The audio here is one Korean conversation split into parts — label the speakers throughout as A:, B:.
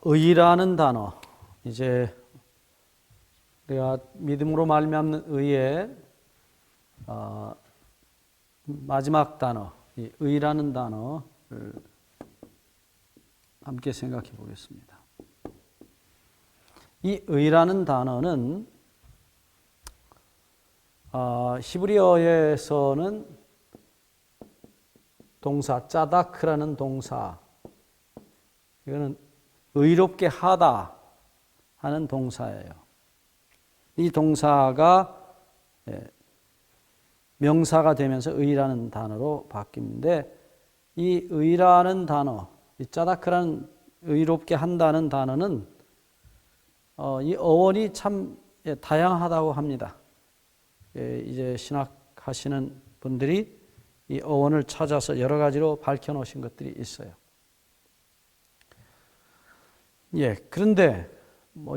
A: 의라는 단어, 이제 우리가 믿음으로 말미암는 의의 마지막 단어, 이 의라는 단어를 함께 생각해 보겠습니다. 이 의라는 단어는 히브리어에서는 동사 짜다크라는 동사, 이거는 의롭게 하다 하는 동사예요. 이 동사가 명사가 되면서 의라는 단어로 바뀌는데, 이 의라는 단어, 이 짜다크라는 의롭게 한다는 단어는 이 어원이 참 다양하다고 합니다. 이제 신학하시는 분들이 이 어원을 찾아서 여러 가지로 밝혀 놓으신 것들이 있어요. 그런데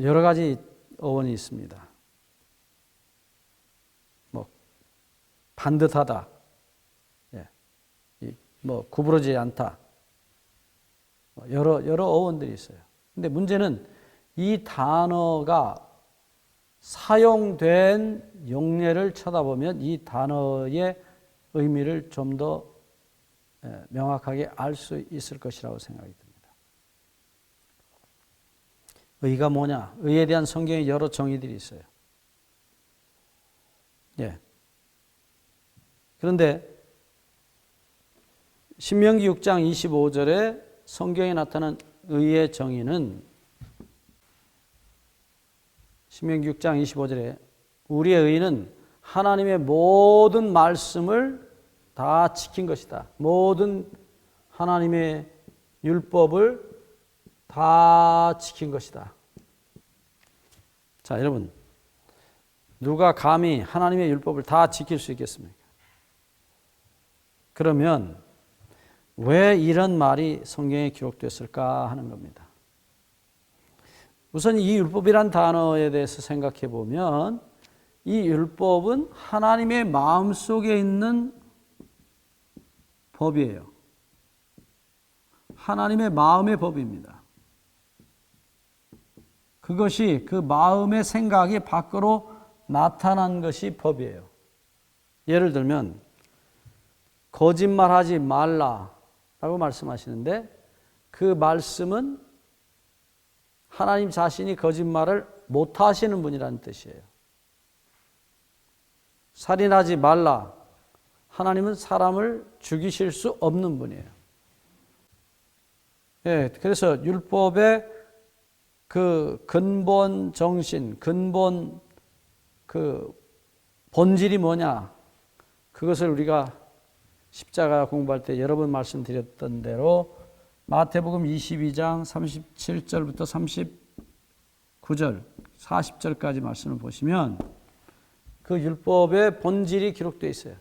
A: 여러 가지 어원이 있습니다. 반듯하다, 구부러지지 않다, 여러 어원들이 있어요. 근데 문제는 이 단어가 사용된 용례를 쳐다보면 이 단어의 의미를 좀 더 명확하게 알 수 있을 것이라고 생각이 듭니다. 의가 뭐냐? 의에 대한 성경의 여러 정의들이 있어요. 그런데 신명기 6장 25절에 성경에 나타난 의의 정의는, 신명기 6장 25절에 우리의 의는 하나님의 모든 말씀을 다 지킨 것이다. 모든 하나님의 율법을 다 지킨 것이다. 자, 여러분, 누가 감히 하나님의 율법을 다 지킬 수 있겠습니까? 그러면 왜 이런 말이 성경에 기록됐을까 하는 겁니다. 우선 이 율법이란 단어에 대해서 생각해 보면, 이 율법은 하나님의 마음속에 있는 법이에요. 하나님의 마음의 법입니다. 그것이 그 마음의 생각이 밖으로 나타난 것이 법이에요. 예를 들면 거짓말하지 말라라고 말씀하시는데, 그 말씀은 하나님 자신이 거짓말을 못하시는 분이라는 뜻이에요. 살인하지 말라, 하나님은 사람을 죽이실 수 없는 분이에요. 그래서 율법의 그 근본 정신, 근본 그 본질이 뭐냐, 그것을 우리가 십자가 공부할 때 여러 번 말씀드렸던 대로 마태복음 22장 37절부터 39절, 40절까지 말씀을 보시면 그 율법의 본질이 기록되어 있어요.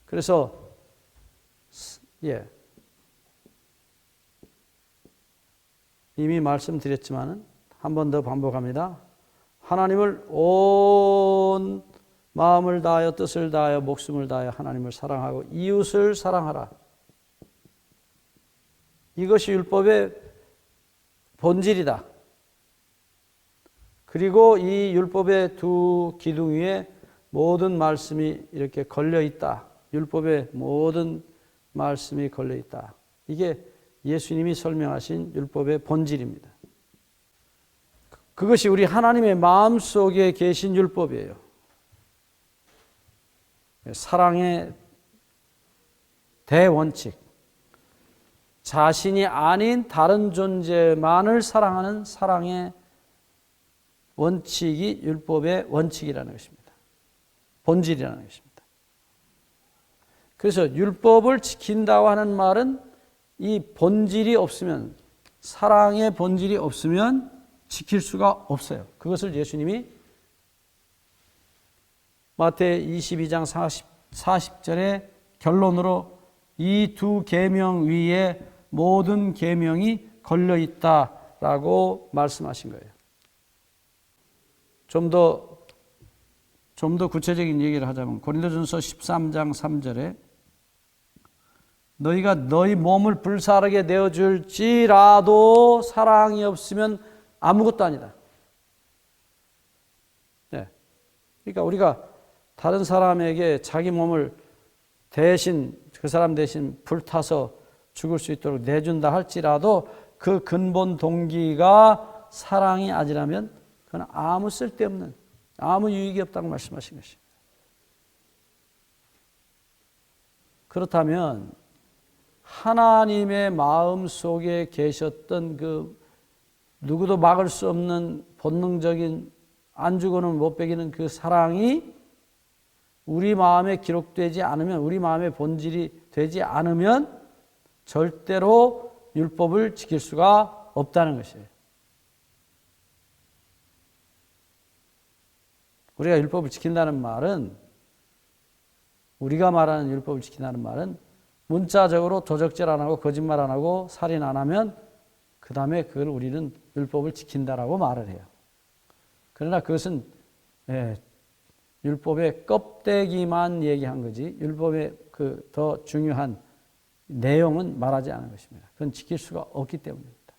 A: 그래서 이미 말씀드렸지만 한 번 더 반복합니다. 하나님을 온 마음을 다하여 뜻을 다하여 목숨을 다하여 하나님을 사랑하고 이웃을 사랑하라. 이것이 율법의 본질이다. 그리고 이 율법의 두 기둥 위에 모든 말씀이 이렇게 걸려 있다. 율법의 모든 말씀이 걸려 있다. 이게 예수님이 설명하신 율법의 본질입니다. 그것이 우리 하나님의 마음속에 계신 율법이에요. 사랑의 대원칙, 자신이 아닌 다른 존재만을 사랑하는 사랑의 원칙이 율법의 원칙이라는 것입니다. 본질이라는 것입니다. 그래서 율법을 지킨다고 하는 말은 이 본질이 없으면, 사랑의 본질이 없으면 지킬 수가 없어요. 그것을 예수님이 마태 22장 40절의 결론으로 이 두 계명 위에 모든 계명이 걸려 있다라고 말씀하신 거예요. 좀 더 구체적인 얘기를 하자면 고린도전서 13장 3절에 너희가 너희 몸을 불사르게 내어줄지라도 사랑이 없으면 아무것도 아니다. 네. 그러니까 우리가 다른 사람에게 자기 몸을 대신 그 사람 대신 불타서 죽을 수 있도록 내준다 할지라도 그 근본 동기가 사랑이 아니라면 그건 아무 쓸데없는, 아무 유익이 없다고 말씀하신 것입니다. 그렇다면 하나님의 마음 속에 계셨던 그 누구도 막을 수 없는 본능적인 안 죽어는 못 베기는 그 사랑이 우리 마음에 기록되지 않으면, 우리 마음의 본질이 되지 않으면 절대로 율법을 지킬 수가 없다는 것이에요. 우리가 율법을 지킨다는 말은, 우리가 말하는 율법을 지킨다는 말은 문자적으로 도적질 안 하고 거짓말 안 하고 살인 안 하면 그 다음에 그걸 우리는 율법을 지킨다라고 말을 해요. 그러나 그것은 율법의 껍데기만 얘기한 거지 율법의 그 더 중요한 내용은 말하지 않은 것입니다. 그건 지킬 수가 없기 때문입니다.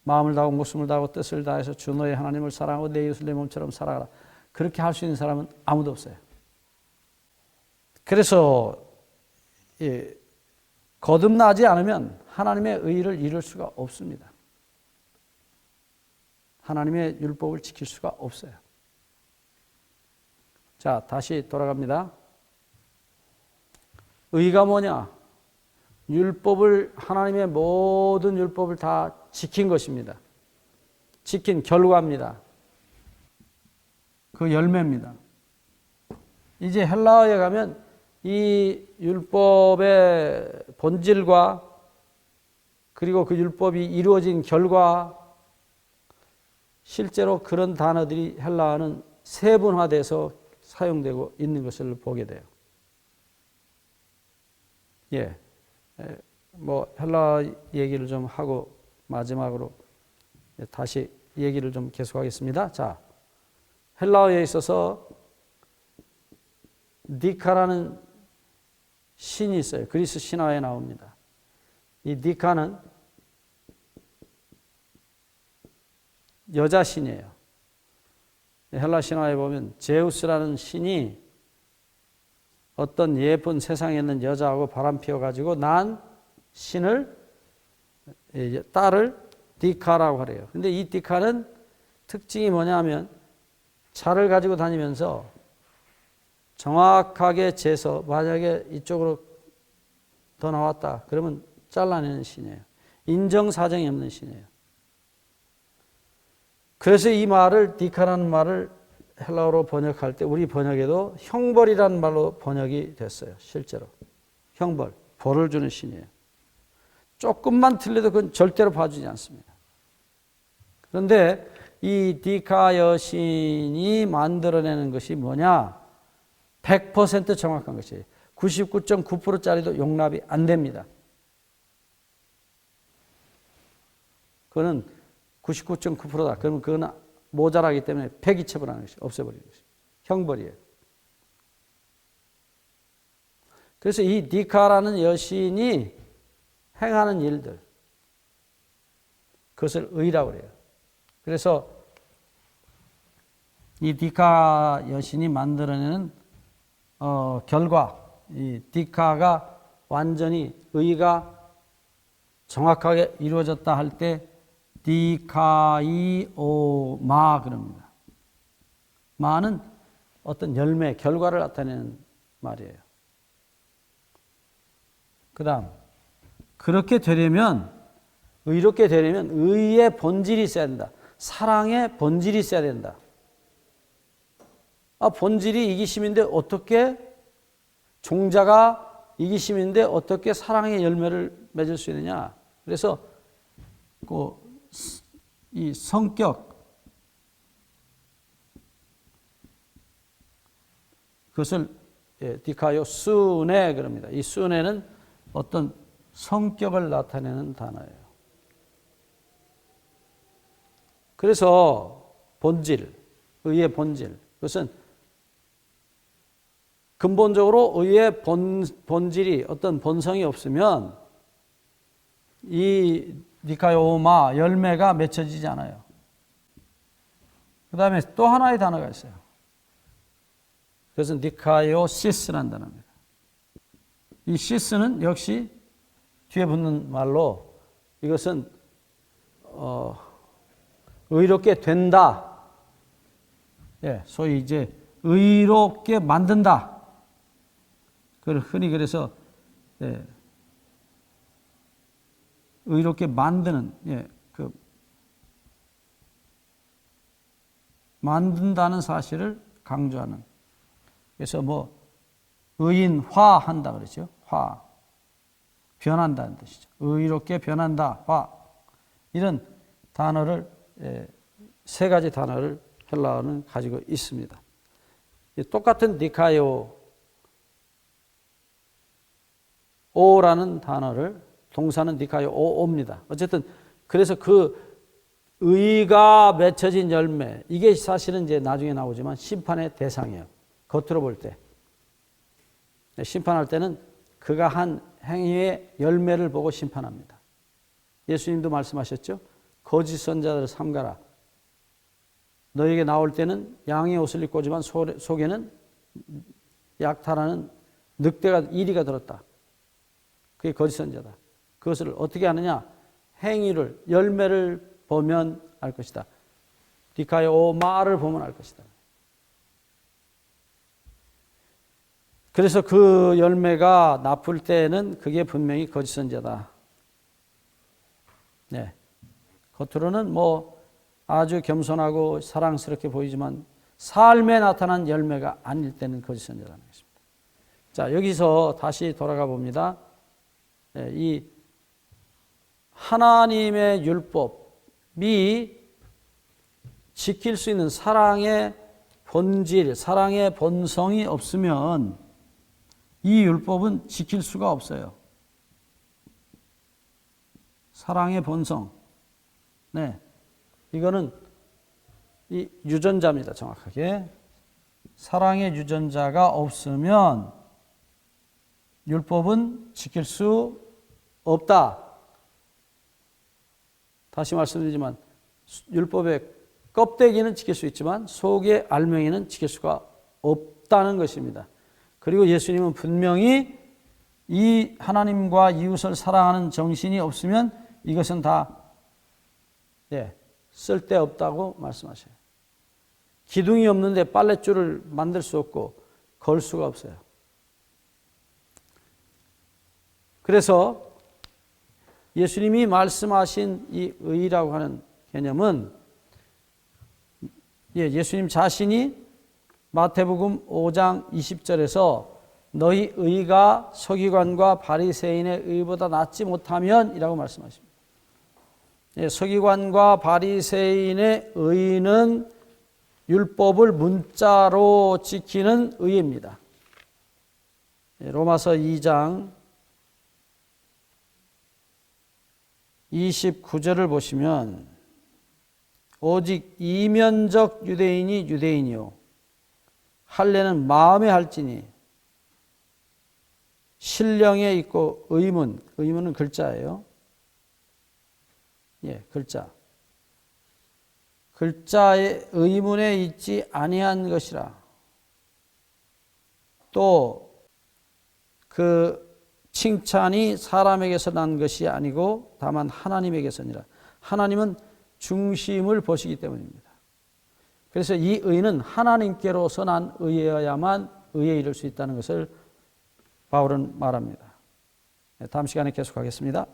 A: 마음을 다하고 목숨을 다하고 뜻을 다해서 주 너의 하나님을 사랑하고 내 이웃을 내 몸처럼 살아가라. 그렇게 할 수 있는 사람은 아무도 없어요. 그래서 거듭나지 않으면 하나님의 의를 이룰 수가 없습니다. 하나님의 율법을 지킬 수가 없어요. 자, 다시 돌아갑니다. 의가 뭐냐? 율법을, 하나님의 모든 율법을 다 지킨 것입니다. 지킨 결과입니다. 그 열매입니다. 이제 헬라어에 가면 이 율법의 본질과 그리고 그 율법이 이루어진 결과, 실제로 그런 단어들이 헬라어는 세분화돼서 사용되고 있는 것을 보게 돼요. 뭐 헬라어 얘기를 좀 하고 마지막으로 다시 얘기를 좀 계속하겠습니다. 자, 헬라어에 있어서 니카라는 신이 있어요. 그리스 신화에 나옵니다. 이 니카는 여자 신이에요. 헬라 신화에 보면 제우스라는 신이 어떤 예쁜 세상에 있는 여자하고 바람 피워가지고 난 신을, 딸을 디카라고 하래요. 근데 이 디카는 특징이 뭐냐면 차를 가지고 다니면서 정확하게 재서 만약에 이쪽으로 더 나왔다 그러면 잘라내는 신이에요. 인정사정이 없는 신이에요. 그래서 이 말을, 디카라는 말을 헬라어로 번역할 때 우리 번역에도 형벌이라는 말로 번역이 됐어요. 실제로 형벌, 벌을 주는 신이에요. 조금만 틀려도 그건 절대로 봐주지 않습니다. 그런데 이 디카 여신이 만들어내는 것이 뭐냐? 100% 정확한 것이에요. 99.9%짜리도 용납이 안 됩니다. 그거는 99.9%다. 그러면 그거는 모자라기 때문에 폐기 처분하는 것이, 없애버리는 것이 형벌이에요. 그래서 이 니카라는 여신이 행하는 일들, 그것을 의라고 그래요. 그래서 이 니카 여신이 만들어내는 결과, 이 니카가 완전히 의가 정확하게 이루어졌다 할 때 디카이오마 그럽니다. 마는 어떤 열매, 결과를 나타내는 말이에요. 그 다음, 그렇게 되려면, 의롭게 되려면 의의 본질이 있어야 된다. 사랑의 본질이 있어야 된다. 본질이 이기심인데 어떻게, 종자가 이기심인데 어떻게 사랑의 열매를 맺을 수 있느냐. 그래서 이 성격, 그것을 디카요 수네 그럽니다. 이 수네는 어떤 성격을 나타내는 단어예요. 그래서 본질, 의의 본질, 그것은 근본적으로 의의 본질이 어떤 본성이 없으면 이 니카이오마 열매가 맺혀지지 않아요. 그 다음에 또 하나의 단어가 있어요. 그래서 니카이오시스라는 단어입니다. 이 시스는 역시 뒤에 붙는 말로 이것은 의롭게 된다. 예, 소위 이제 의롭게 만든다. 그걸 흔히 그래서 예, 의롭게 만드는 그 만든다는 사실을 강조하는. 그래서 뭐 의인화한다 그러죠. 화 변한다는 뜻이죠. 의롭게 변한다. 화 이런 단어를 세 가지 단어를 헬라어는 가지고 있습니다. 똑같은 니카요 오라는 단어를 동사는 니카요 오입니다. 어쨌든 그래서 그 의가 맺혀진 열매 이게 사실은 이제 나중에 나오지만 심판의 대상이에요. 겉으로 볼 때 심판할 때는 그가 한 행위의 열매를 보고 심판합니다. 예수님도 말씀하셨죠. 거짓 선자들을 삼가라. 너에게 나올 때는 양의 옷을 입고 오지만 속에는 약탈하는 늑대가 이리가 들었다. 그게 거짓 선자다. 그것을 어떻게 하느냐? 행위를 열매를 보면 알 것이다. 디카요마를 보면 알 것이다. 그래서 그 열매가 나쁠 때는 그게 분명히 거짓 선자다. 네. 겉으로는 뭐 아주 겸손하고 사랑스럽게 보이지만 삶에 나타난 열매가 아닐 때는 거짓 선자라는 것입니다. 자, 여기서 다시 돌아가 봅니다. 이 하나님의 율법이 지킬 수 있는 사랑의 본질, 사랑의 본성이 없으면 이 율법은 지킬 수가 없어요. 사랑의 본성. 네. 이거는 이 유전자입니다. 정확하게. 사랑의 유전자가 없으면 율법은 지킬 수 없다. 다시 말씀드리지만 율법의 껍데기는 지킬 수 있지만 속의 알맹이는 지킬 수가 없다는 것입니다. 그리고 예수님은 분명히 이 하나님과 이웃을 사랑하는 정신이 없으면 이것은 다 쓸데없다고 말씀하셔요. 기둥이 없는데 빨랫줄을 만들 수 없고 걸 수가 없어요. 그래서 예수님이 말씀하신 이 의라고 하는 개념은 예수님 자신이 마태복음 5장 20절에서 너희 의가 서기관과 바리새인의 의보다 낫지 못하면 이라고 말씀하십니다. 서기관과 바리새인의 의는 율법을 문자로 지키는 의입니다. 로마서 2장 29절을 보시면 오직 이면적 유대인이 유대인이요 할례는 마음에 할지니 신령에 있고 의문은 글자예요. 글자. 글자의 의문에 있지 아니한 것이라. 또 그 칭찬이 사람에게서 난 것이 아니고 다만 하나님에게서니라. 하나님은 중심을 보시기 때문입니다. 그래서 이 의는 하나님께로서 난 의여야만 의에 이를 수 있다는 것을 바울은 말합니다. 다음 시간에 계속하겠습니다.